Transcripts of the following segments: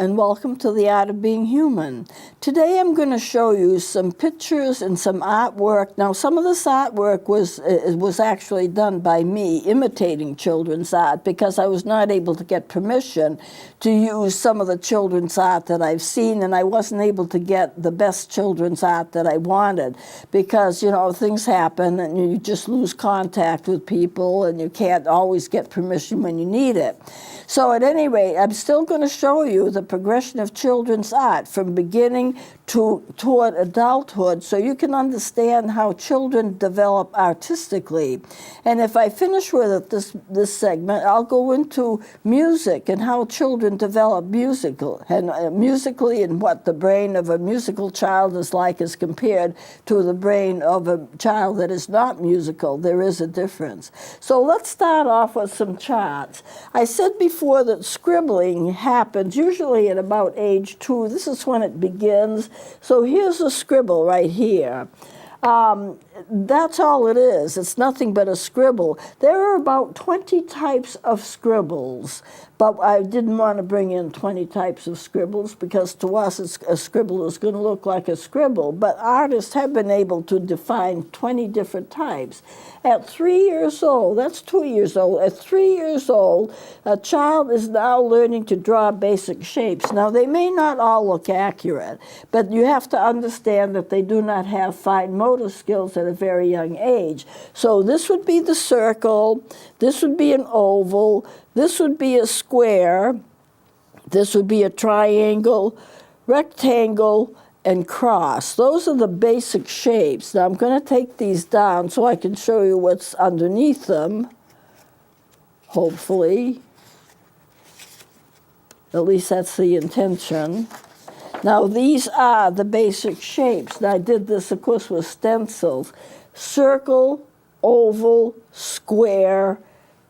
and welcome to the Art of Being Human. Today I'm going to show you some pictures and some artwork. Now, some of this artwork was actually done by me, imitating children's art, because I was not able to get permission to use some of the children's art that I've seen, and I wasn't able to get the best children's art that I wanted, because, you know, things happen and you just lose contact with people and you can't always get permission when you need it. So at any rate, I'm still going to show you the progression of children's art from beginning toward adulthood, so you can understand how children develop artistically. And if I finish with it, this segment, I'll go into music and how children develop musically, and what the brain of a musical child is like as compared to the brain of a child that is not musical. There is a difference. So let's start off with some charts. I said before that scribbling happens usually at about age 2. This is when it begins. So here's a scribble right here. That's all it is. It's nothing but a scribble. There are about 20 types of scribbles, but I didn't want to bring in 20 types of scribbles because to us a scribble is going to look like a scribble, but artists have been able to define 20 different types. At 3 years old, that's 2 years old, at 3 years old, a child is now learning to draw basic shapes. Now, they may not all look accurate, but you have to understand that they do not have fine motor skills at a very young age. So this would be the circle, this would be an oval, this would be a square, this would be a triangle, rectangle, and cross. Those are the basic shapes. Now I'm going to take these down so I can show you what's underneath them, hopefully. At least that's the intention. Now these are the basic shapes. Now I did this, of course, with stencils. Circle, oval, square,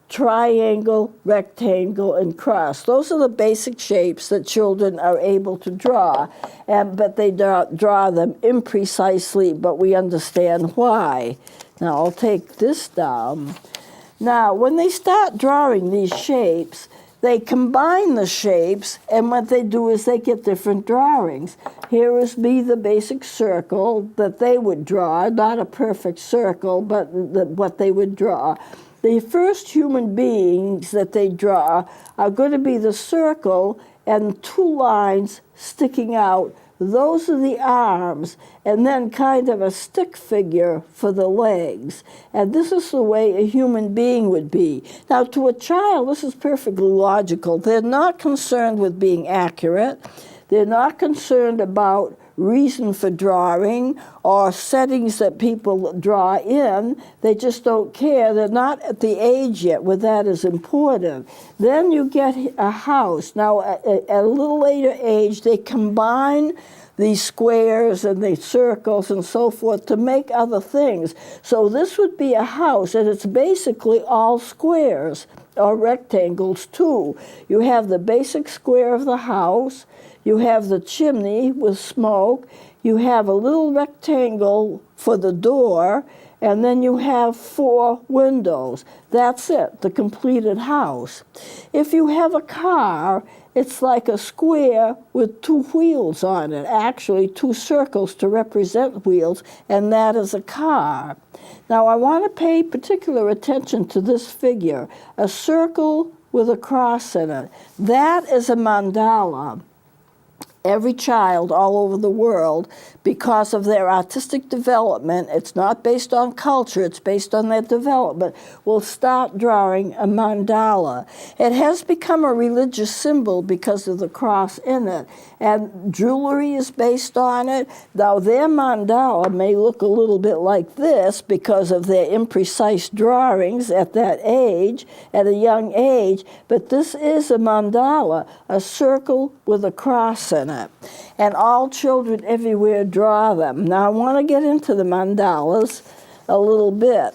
triangle, rectangle, and cross. Those are the basic shapes that children are able to draw, but they draw them imprecisely, but we understand why. Now I'll take this down. Now when they start drawing these shapes, they combine the shapes, and what they do is they get different drawings. Here is the basic circle that they would draw, not a perfect circle, but what they would draw. The first human beings that they draw are going to be the circle and two lines sticking out. Those are the arms, and then kind of a stick figure for the legs. And this is the way a human being would be. Now, to a child, this is perfectly logical. They're not concerned with being accurate. They're not concerned about reason for drawing or settings that people draw in. They just don't care. They're not at the age yet where that is important. Then you get a house. Now, at a little later age, they combine these squares and the circles and so forth to make other things. So this would be a house, and it's basically all squares or rectangles too. You have the basic square of the house, you have the chimney with smoke, you have a little rectangle for the door, and then you have 4 windows. That's it, the completed house. If you have a car, it's like a square with 2 wheels on it, actually 2 circles to represent wheels, and that is a car. Now I want to pay particular attention to this figure, a circle with a cross in it. That is a mandala. Every child all over the world, because of their artistic development, it's not based on culture, it's based on their development, will start drawing a mandala. It has become a religious symbol because of the cross in it, and jewelry is based on it. Now their mandala may look a little bit like this because of their imprecise drawings at that age, at a young age, but this is a mandala, a circle with a cross in it. And all children everywhere draw them. Now I want to get into the mandalas a little bit.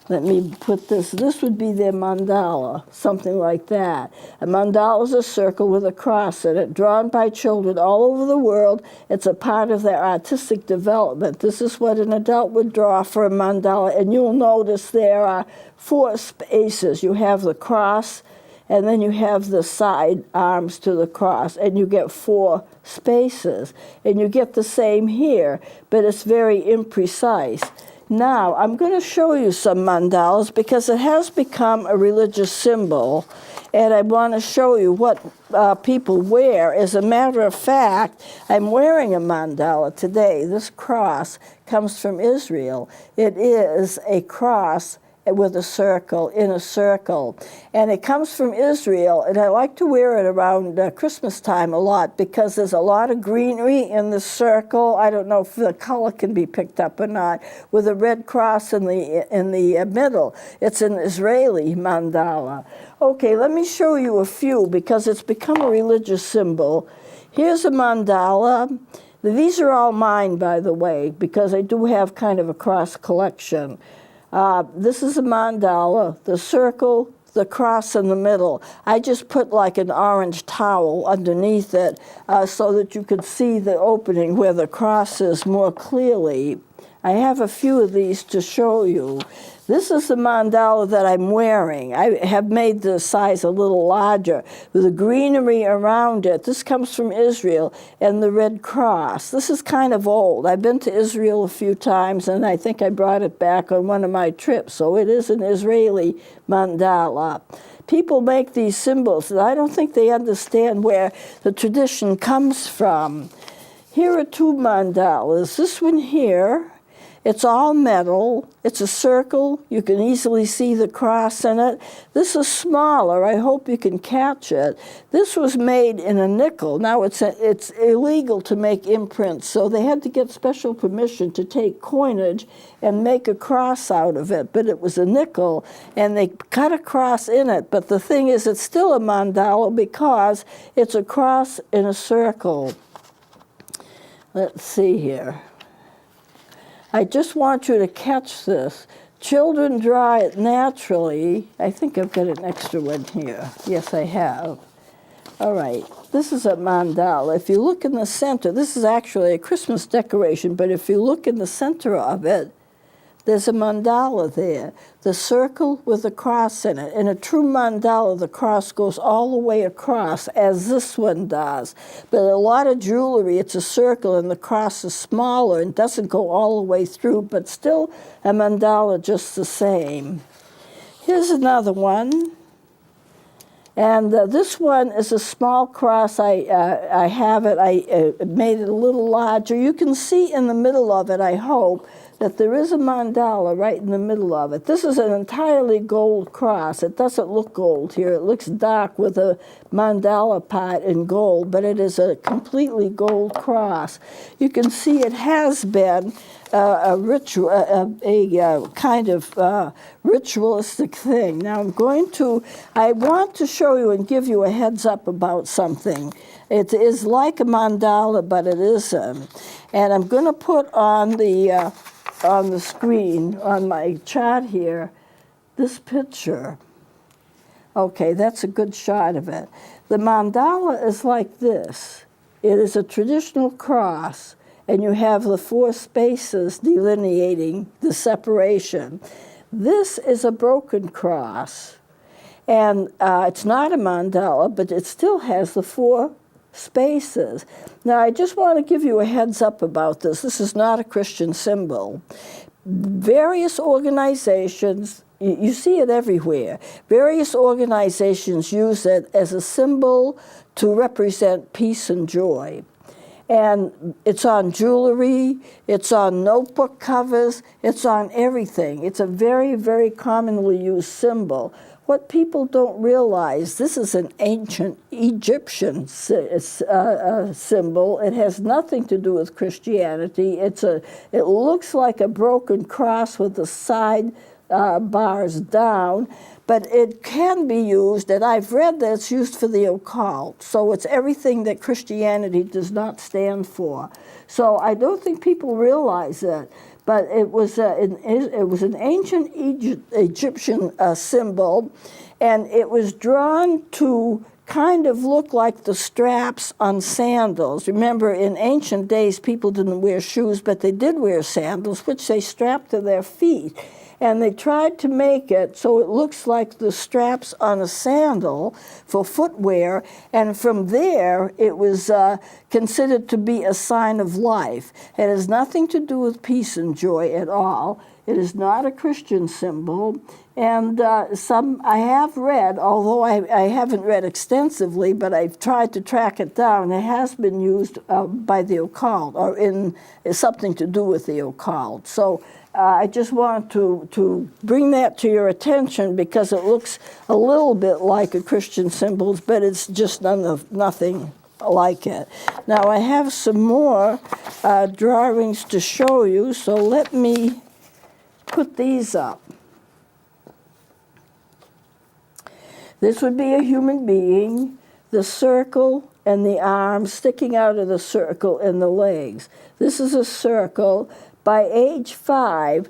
Let me put this would be their mandala, something like that. A mandala is a circle with a cross in it, drawn by children all over the world. It's a part of their artistic development. This is what an adult would draw for a mandala, and you'll notice there are 4 spaces. You have the cross, and then you have the side arms to the cross, and you get 4 spaces. And you get the same here, but it's very imprecise. Now, I'm going to show you some mandalas because it has become a religious symbol, and I want to show you what people wear. As a matter of fact, I'm wearing a mandala today. This cross comes from Israel. It is a cross with a circle, in a circle. And it comes from Israel, and I like to wear it around Christmas time a lot because there's a lot of greenery in the circle. I don't know if the color can be picked up or not, with a red cross in the middle. It's an Israeli mandala. Okay, let me show you a few because it's become a religious symbol. Here's a mandala. These are all mine, by the way, because I do have kind of a cross collection. This is a mandala, the circle, the cross in the middle. I just put like an orange towel underneath it so that you could see the opening where the cross is more clearly. I have a few of these to show you. This is the mandala that I'm wearing. I have made the size a little larger with the greenery around it. This comes from Israel, and the red cross. This is kind of old. I've been to Israel a few times, and I think I brought it back on one of my trips. So it is an Israeli mandala. People make these symbols, and I don't think they understand where the tradition comes from. Here are 2 mandalas. This one here, it's all metal. It's a circle. You can easily see the cross in it. This is smaller. I hope you can catch it. This was made in a nickel. Now it's illegal to make imprints, so they had to get special permission to take coinage and make a cross out of it. But it was a nickel, and they cut a cross in it. But the thing is, it's still a mandala because it's a cross in a circle. Let's see here. I just want you to catch this. Children draw it naturally. I think I've got an extra one here. Yes, I have. All right. This is a mandala. If you look in the center, this is actually a Christmas decoration, but if you look in the center of it, there's a mandala there, the circle with a cross in it. In a true mandala, the cross goes all the way across, as this one does. But a lot of jewelry, it's a circle, and the cross is smaller and doesn't go all the way through, but still a mandala just the same. Here's another one. And this one is a small cross. I have it. I made it a little larger. You can see in the middle of it, I hope, that there is a mandala right in the middle of it. This is an entirely gold cross. It doesn't look gold here. It looks dark with a mandala part in gold, but it is a completely gold cross. You can see it has been a ritual, a kind of ritualistic thing. Now I want to show you and give you a heads up about something. It is like a mandala, but it isn't. And I'm going to put on the screen, on my chart here, this picture. Okay, that's a good shot of it. The mandala is like this. It is a traditional cross, and you have the 4 spaces delineating the separation. This is a broken cross, and it's not a mandala, but it still has the 4 spaces. Now, I just want to give you a heads up about this. This is not a Christian symbol. Various organizations, you see it everywhere, various organizations use it as a symbol to represent peace and joy. And it's on jewelry, it's on notebook covers, it's on everything. It's a very, very commonly used symbol. What people don't realize, this is an ancient Egyptian symbol. It has nothing to do with Christianity. It looks like a broken cross with the side bars down, but it can be used, and I've read that it's used for the occult. So it's everything that Christianity does not stand for. So I don't think people realize that. But it was an ancient Egyptian symbol, and it was drawn to kind of look like the straps on sandals. Remember, in ancient days, people didn't wear shoes, but they did wear sandals, which they strapped to their feet. And they tried to make it so it looks like the straps on a sandal for footwear, and from there it was considered to be a sign of life. It has nothing to do with peace and joy at all. It is not a Christian symbol. And some I have read, although I haven't read extensively, but I've tried to track it down. It has been used by the occult, or in something to do with the occult. So I just want to bring that to your attention, because it looks a little bit like a Christian symbol, but it's just nothing like it. Now I have some more drawings to show you, so let me put these up. This would be a human being, the circle and the arms sticking out of the circle and the legs. This is a circle. By age 5,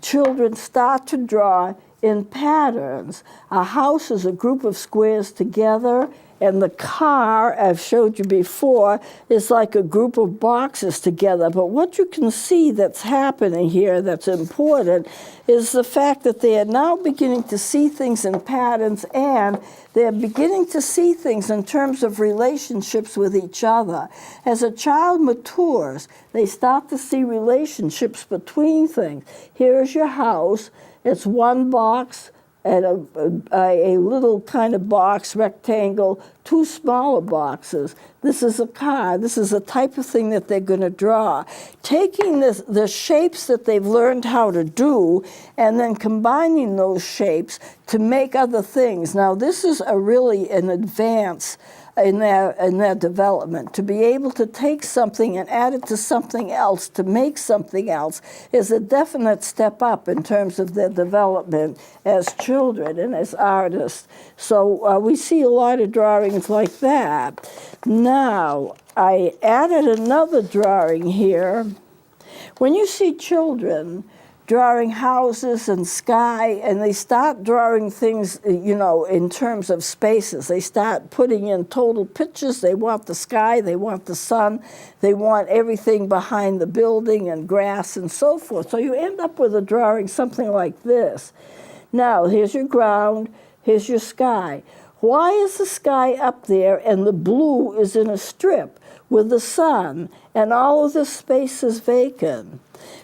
children start to draw in patterns. A house is a group of squares together, and the car, I've showed you before, is like a group of boxes together. But what you can see that's happening here that's important is the fact that they are now beginning to see things in patterns, and they're beginning to see things in terms of relationships with each other. As a child matures, they start to see relationships between things. Here's your house. It's one box and a little kind of box, rectangle, 2 smaller boxes. This is a car. This is the type of thing that they're going to draw. Taking the shapes that they've learned how to do and then combining those shapes to make other things. Now, this is really an advance in their development. To be able to take something and add it to something else, to make something else, is a definite step up in terms of their development as children and as artists. So we see a lot of drawings like that. Now, I added another drawing here. When you see children drawing houses and sky, and they start drawing things, you know, in terms of spaces. They start putting in total pictures. They want the sky, they want the sun, they want everything behind the building and grass and so forth. So you end up with a drawing something like this. Now, here's your ground, here's your sky. Why is the sky up there and the blue is in a strip with the sun, and all of this space is vacant?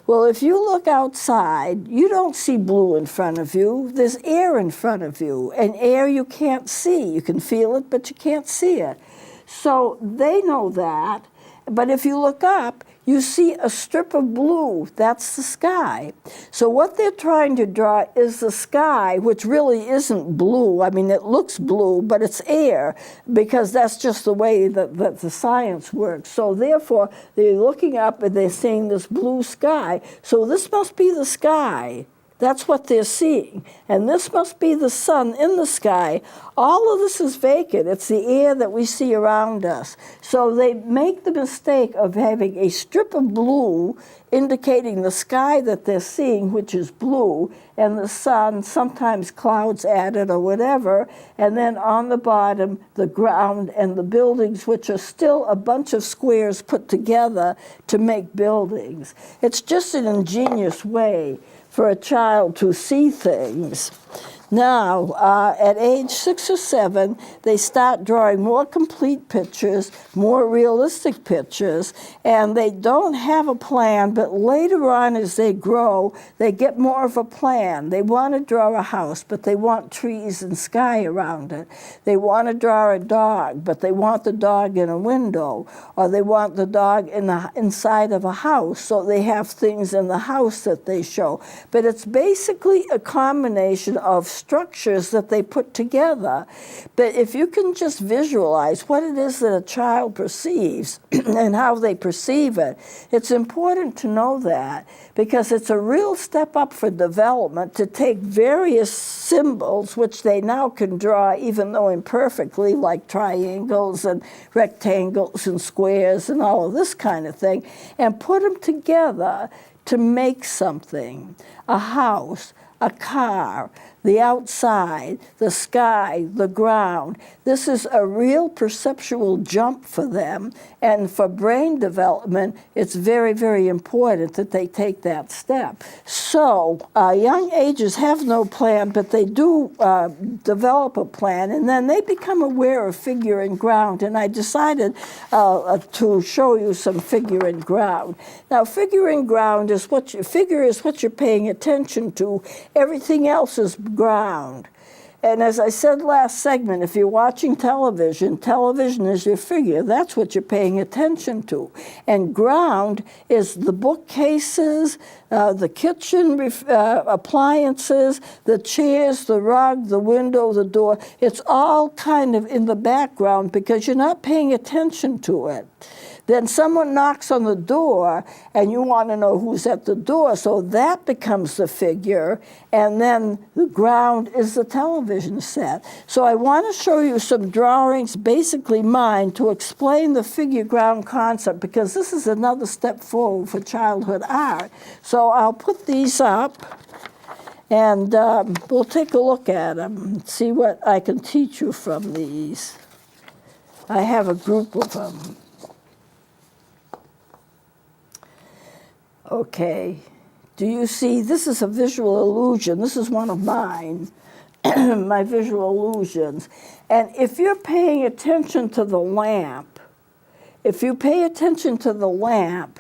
Well, if you look outside, you don't see blue in front of you. There's air in front of you, and air you can't see. You can feel it, but you can't see it. So they know that, but if you look up, you see a strip of blue. That's the sky. So what they're trying to draw is the sky, which really isn't blue. I mean, it looks blue, but it's air, because that's just the way that the science works. So therefore, they're looking up and they're seeing this blue sky. So this must be the sky. That's what they're seeing. And this must be the sun in the sky. All of this is vacant. It's the air that we see around us. So they make the mistake of having a strip of blue indicating the sky that they're seeing, which is blue, and the sun, sometimes clouds added or whatever, and then on the bottom, the ground and the buildings, which are still a bunch of squares put together to make buildings. It's just an ingenious way for a child to see things. Now, at age 6 or 7, they start drawing more complete pictures, more realistic pictures, and they don't have a plan, but later on as they grow, they get more of a plan. They want to draw a house, but they want trees and sky around it. They want to draw a dog, but they want the dog in a window, or they want the dog inside of a house, so they have things in the house that they show. But it's basically a combination of structures that they put together. But if you can just visualize what it is that a child perceives and how they perceive it, it's important to know that, because it's a real step up for development to take various symbols, which they now can draw even though imperfectly, like triangles and rectangles and squares and all of this kind of thing, and put them together to make something, a house, a car, the outside, the sky, the ground. This is a real perceptual jump for them, and for brain development, it's very, very important that they take that step. So young ages have no plan, but they do develop a plan, and then they become aware of figure and ground, and I decided to show you some figure and ground. Now, figure and ground is figure is what you're paying attention to. Everything else is ground. And as I said last segment, if you're watching television, television is your figure. That's what you're paying attention to. And ground is the bookcases, the kitchen appliances, the chairs, the rug, the window, the door. It's all kind of in the background because you're not paying attention to it. Then someone knocks on the door, and you want to know who's at the door, so that becomes the figure, and then the ground is the television set. So I want to show you some drawings, basically mine, to explain the figure-ground concept, because this is another step forward for childhood art. So I'll put these up, and we'll take a look at them and see what I can teach you from these. I have a group of them. Okay, do you see, this is a visual illusion. This is one of mine, my visual illusions. And if you're paying attention to the lamp, if you pay attention to the lamp,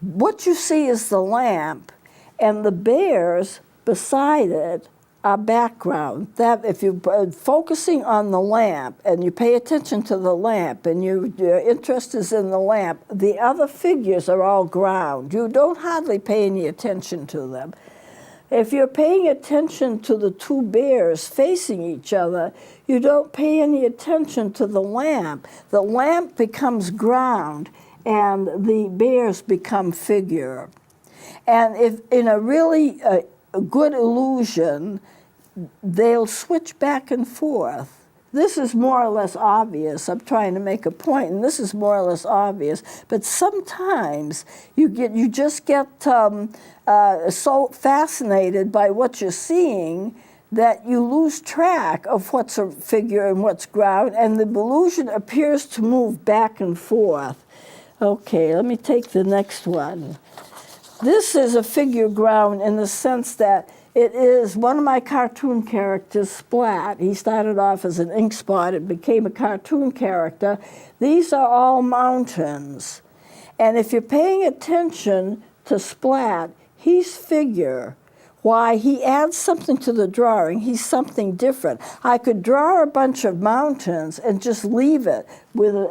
what you see is the lamp, and the bears beside it are background. That if you're focusing on the lamp and you pay attention to the lamp and your interest is in the lamp, the other figures are all ground. You don't hardly pay any attention to them. If you're paying attention to the two bears facing each other, you don't pay any attention to the lamp. The lamp becomes ground and the bears become figure. And if in a really good illusion, they'll switch back and forth. This is more or less obvious. I'm trying to make a point, and this is more or less obvious. But sometimes you just get so fascinated by what you're seeing that you lose track of what's a figure and what's ground, and the illusion appears to move back and forth. Okay, let me take the next one. This is a figure ground in the sense that it is one of my cartoon characters, Splat. He started off as an ink spot and became a cartoon character. These are all mountains. And if you're paying attention to Splat, he's figure. Why? He adds something to the drawing. He's something different. I could draw a bunch of mountains and just leave it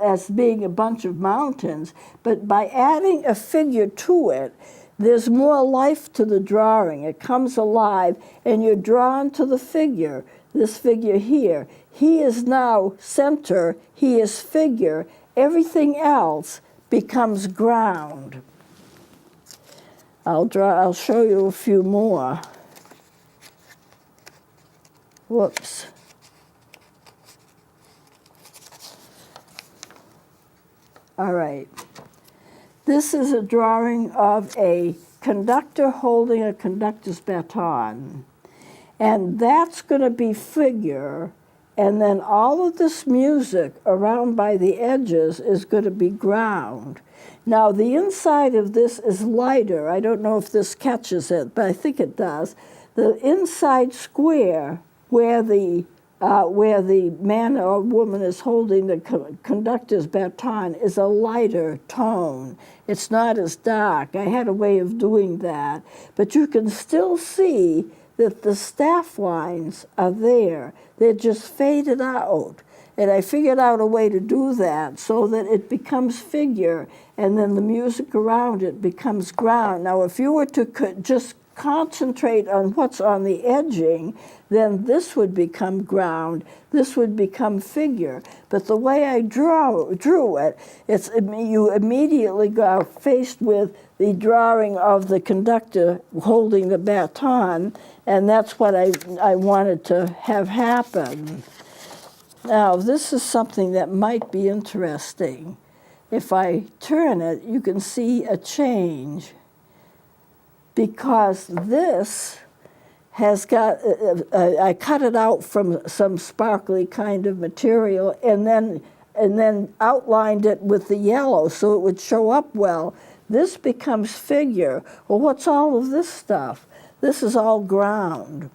as being a bunch of mountains, but by adding a figure to it, there's more life to the drawing. It comes alive, and you're drawn to the figure, this figure here. He is now center, he is figure. Everything else becomes ground. I'll show you a few more. Whoops. All right. This is a drawing of a conductor holding a conductor's baton. And that's going to be figure. And then all of this music around by the edges is going to be ground. Now, the inside of this is lighter. I don't know if this catches it, but I think it does. The inside square where the man or woman is holding the conductor's baton is a lighter tone. It's not as dark. I had a way of doing that. But you can still see that the staff lines are there. They're just faded out. And I figured out a way to do that so that it becomes figure, and then the music around it becomes ground. Now, if you were to just concentrate on what's on the edging, then this would become ground, this would become figure. But the way I drew it, you immediately got faced with the drawing of the conductor holding the baton, and that's what I wanted to have happen. Now, this is something that might be interesting. If I turn it, you can see a change, because this has got, I cut it out from some sparkly kind of material and then outlined it with the yellow so it would show up well. This becomes figure. Well, what's all of this stuff? This is all ground.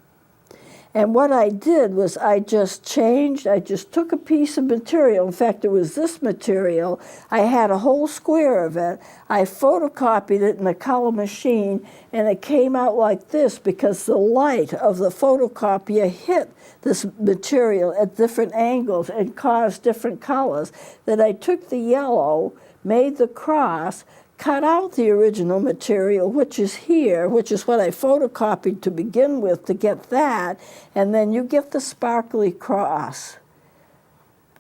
And what I did was I just took a piece of material. In fact, it was this material. I had a whole square of it. I photocopied it in a color machine, and it came out like this because the light of the photocopier hit this material at different angles and caused different colors. That I took the yellow, made the cross, cut out the original material, which is here, which is what I photocopied to begin with to get that, and then you get the sparkly cross.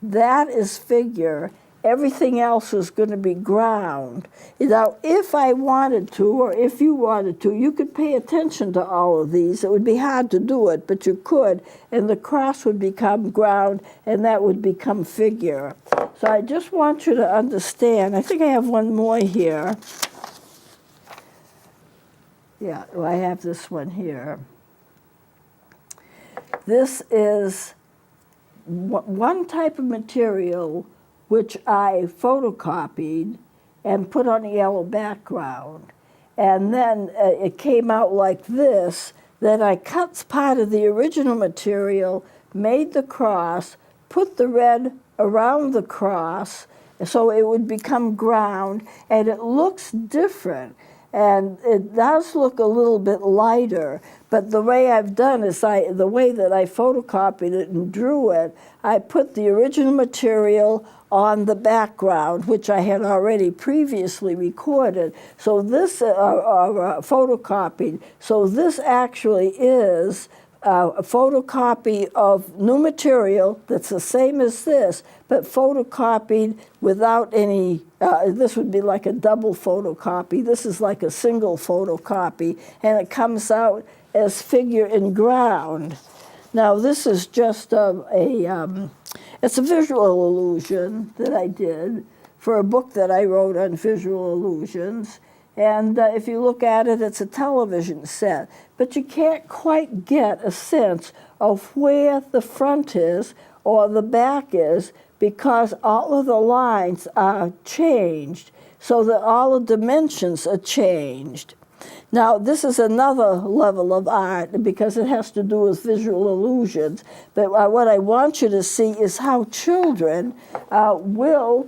That is figure. Everything else is going to be ground. Now, if I wanted to, or if you wanted to, you could pay attention to all of these. It would be hard to do it, but you could, and the cross would become ground, and that would become figure. So I just want you to understand. I think I have one more here. Yeah, well, I have this one here. This is one type of material which I photocopied and put on a yellow background. And then it came out like this. Then I cut part of the original material, made the cross, put the red around the cross so it would become ground, and it looks different. And it does look a little bit lighter, but the way I've done is the way that I photocopied it and drew it, I put the original material on the background, which I had already previously recorded. So this, photocopied. So this actually is a photocopy of new material that's the same as this, but photocopied without any, this would be like a double photocopy. This is like a single photocopy, and it comes out as figure in ground. Now, this is just it's a visual illusion that I did for a book that I wrote on visual illusions. And if you look at it, it's a television set. But you can't quite get a sense of where the front is or the back is because all of the lines are changed so that all the dimensions are changed. Now, this is another level of art because it has to do with visual illusions. But what I want you to see is how children will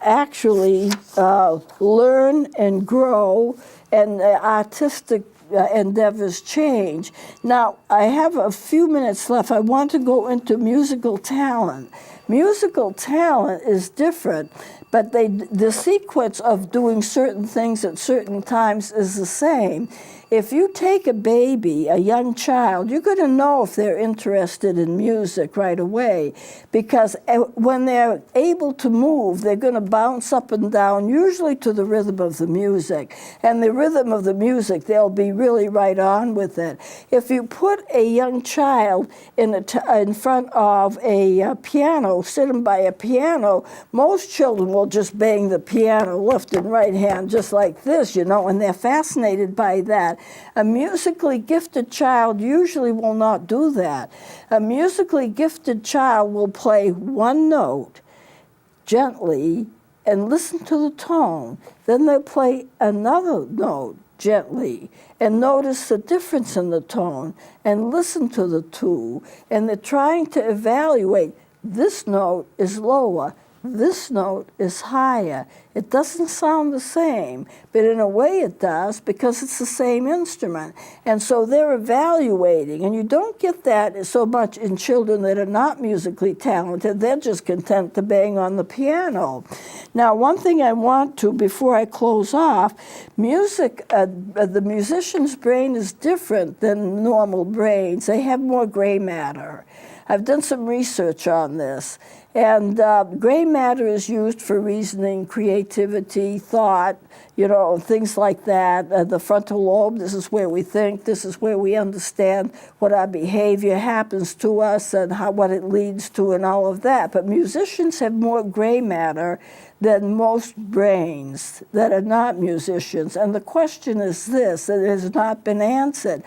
actually learn and grow, and artistic endeavors change. Now, I have a few minutes left. I want to go into musical talent. Musical talent is different, but the sequence of doing certain things at certain times is the same. If you take a baby, a young child, you're going to know if they're interested in music right away, because when they're able to move, they're going to bounce up and down, usually to the rhythm of the music. And the rhythm of the music, they'll be really right on with it. If you put a young child in front of a piano, sitting by a piano, most children will just bang the piano left and right hand just like this, you know, and they're fascinated by that. A musically gifted child usually will not do that. A musically gifted child will play one note gently and listen to the tone. Then they'll play another note gently and notice the difference in the tone and listen to the two. And they're trying to evaluate, this note is lower, this note is higher. It doesn't sound the same, but in a way it does because it's the same instrument. And so they're evaluating, and you don't get that so much in children that are not musically talented. They're just content to bang on the piano. Now, one thing I want to, before I close off, music, the musician's brain is different than normal brains. They have more gray matter. I've done some research on this. And gray matter is used for reasoning, creativity, thought, you know, things like that. The frontal lobe, this is where we think, this is where we understand what our behavior happens to us and what it leads to and all of that. But musicians have more gray matter than most brains that are not musicians. And the question is this, that has not been answered.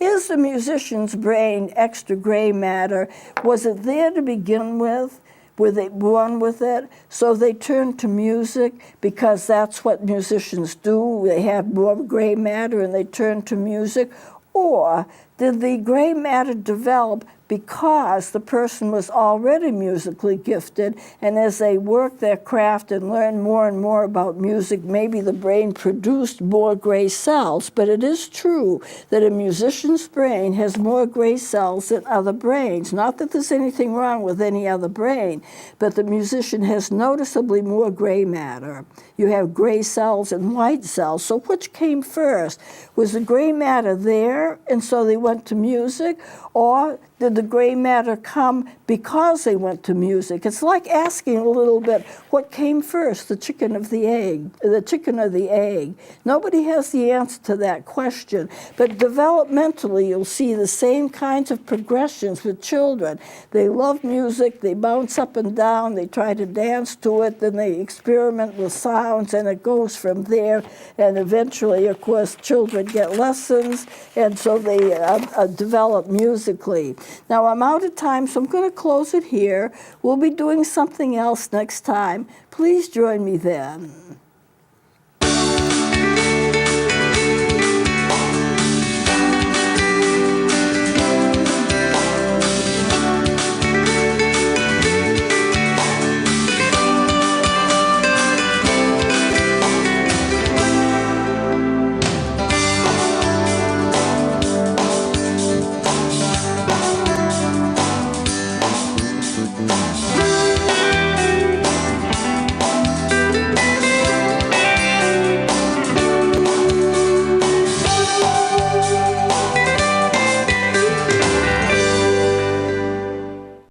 is the musician's brain extra gray matter? Was it there to begin with? Were they born with it? So they turned to music because that's what musicians do. They have more gray matter and they turn to music. Or did the gray matter develop because the person was already musically gifted, and as they worked their craft and learned more and more about music, maybe the brain produced more gray cells? But it is true that a musician's brain has more gray cells than other brains. Not that there's anything wrong with any other brain, but the musician has noticeably more gray matter. You have gray cells and white cells. So which came first? Was the gray matter there, and so they went to music? Or did the gray matter come because they went to music? It's like asking a little bit, what came first, the chicken or the egg? The chicken or the egg? Nobody has the answer to that question. But developmentally, you'll see the same kinds of progressions with children. They love music, they bounce up and down, they try to dance to it, then they experiment with sounds, and it goes from there. And eventually, of course, children get lessons, and so they develop musically. Now, I'm out of time, so I'm going to close it here. We'll be doing something else next time. Please join me then.